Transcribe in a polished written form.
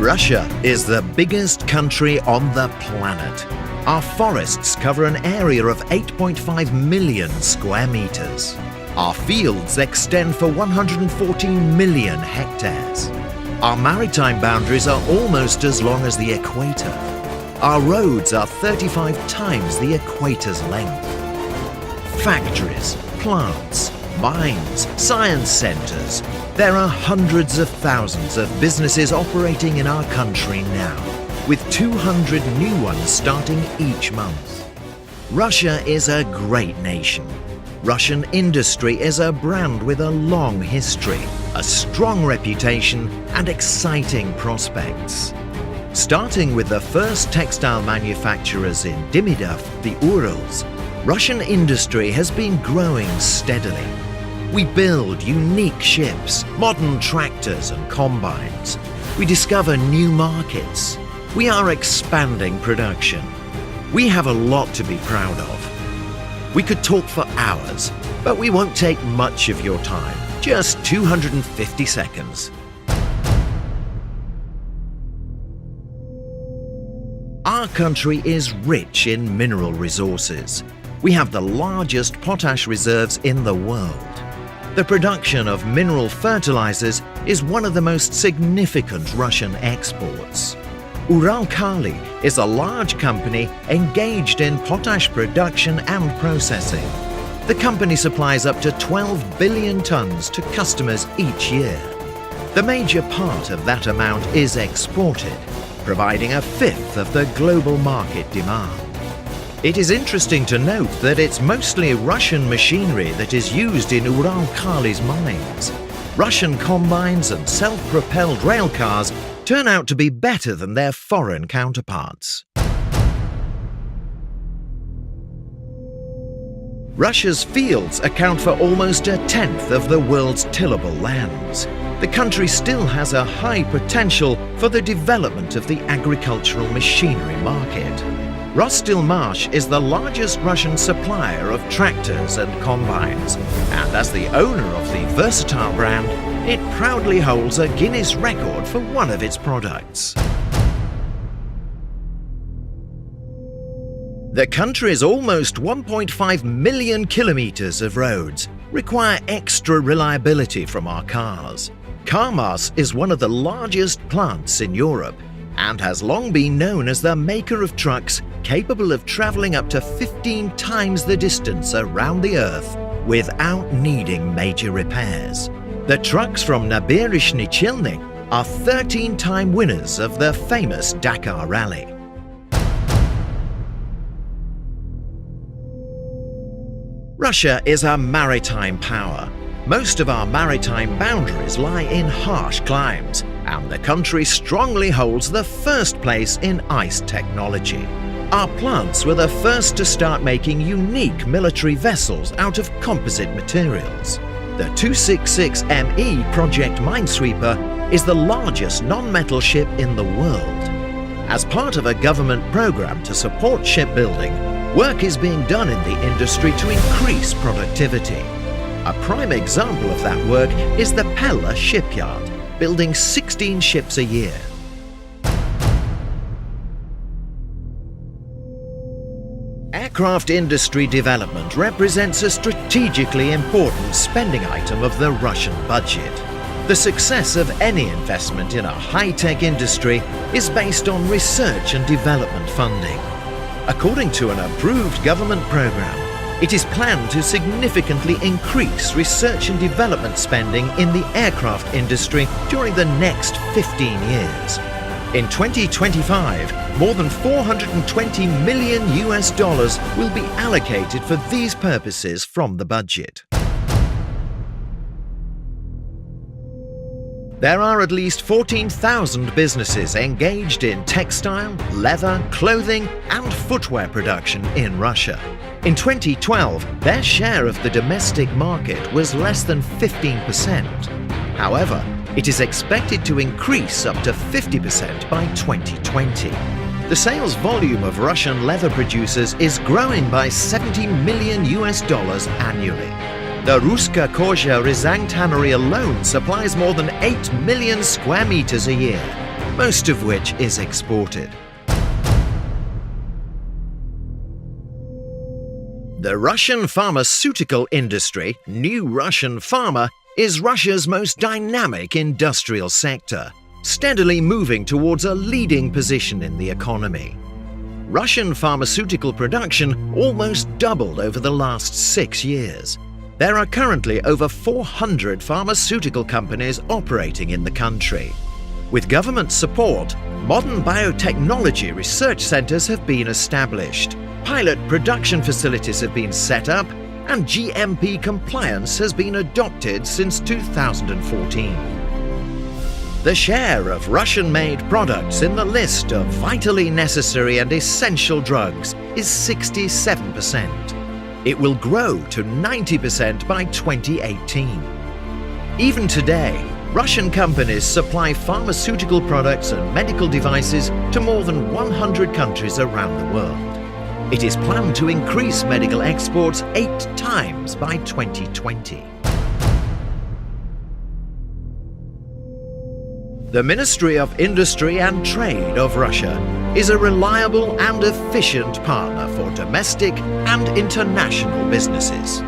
Russia is the biggest country on the planet. Our forests cover an area of 8.5 million square meters. Our fields extend for 114 million hectares. Our maritime boundaries are almost as long as the equator. Our roads are 35 times the equator's length. Factories, plants, mines, science centers. There are hundreds of thousands of businesses operating in our country now, with 200 new ones starting each month. Russia is a great nation. Russian industry is a brand with a long history, a strong reputation, and exciting prospects. Starting with the first textile manufacturers in Demidov, the Urals, Russian industry has been growing steadily. We build unique ships, modern tractors and combines. We discover new markets. We are expanding production. We have a lot to be proud of. We could talk for hours, but we won't take much of your time, just 250 seconds. Our country is rich in mineral resources. We have the largest potash reserves in the world. The production of mineral fertilizers is one of the most significant Russian exports. Uralkali is a large company engaged in potash production and processing. The company supplies up to 12 billion tons to customers each year. The major part of that amount is exported, providing a fifth of the global market demand. It is interesting to note that it's mostly Russian machinery that is used in Uralkali's mines. Russian combines and self-propelled rail cars turn out to be better than their foreign counterparts. Russia's fields account for almost a tenth of the world's tillable lands. The country still has a high potential for the development of the agricultural machinery market. Rostylmash is the largest Russian supplier of tractors and combines, and as the owner of the versatile brand, it proudly holds a Guinness record for one of its products. The country's almost 1.5 million kilometers of roads require extra reliability from our cars. Kamaz is one of the largest plants in Europe and has long been known as the maker of trucks capable of traveling up to 15 times the distance around the Earth without needing major repairs. The trucks from Nabережный Челны are 13-time winners of the famous Dakar Rally. Russia is a maritime power. Most of our maritime boundaries lie in harsh climes, and the country strongly holds the first place in ice technology. Our plants were the first to start making unique military vessels out of composite materials. The 266ME Project Minesweeper is the largest non-metal ship in the world. As part of a government program to support shipbuilding, work is being done in the industry to increase productivity. A prime example of that work is the Pella shipyard, building 16 ships a year. Aircraft industry development represents a strategically important spending item of the Russian budget. The success of any investment in a high-tech industry is based on research and development funding. According to an approved government program, it is planned to significantly increase research and development spending in the aircraft industry during the next 15 years. In 2025, more than $420 million will be allocated for these purposes from the budget. There are at least 14,000 businesses engaged in textile, leather, clothing, and footwear production in Russia. In 2012, their share of the domestic market was less than 15%. However, it is expected to increase up to 50% by 2020. The sales volume of Russian leather producers is growing by $70 million annually. The Ruska Kozha Ryazan tannery alone supplies more than 8 million square meters a year. most of which is exported. The Russian pharmaceutical industry, New Russian Pharma, is Russia's most dynamic industrial sector, steadily moving towards a leading position in the economy. Russian pharmaceutical production almost doubled over the last 6 years. There are currently over 400 pharmaceutical companies operating in the country. With government support, modern biotechnology research centers have been established, pilot production facilities have been set up, and GMP compliance has been adopted since 2014. The share of Russian-made products in the list of vitally necessary and essential drugs is 67%. It will grow to 90% by 2018. Even today, Russian companies supply pharmaceutical products and medical devices to more than 100 countries around the world. It is planned to increase medical exports 8 times by 2020. The Ministry of Industry and Trade of Russia is a reliable and efficient partner for domestic and international businesses.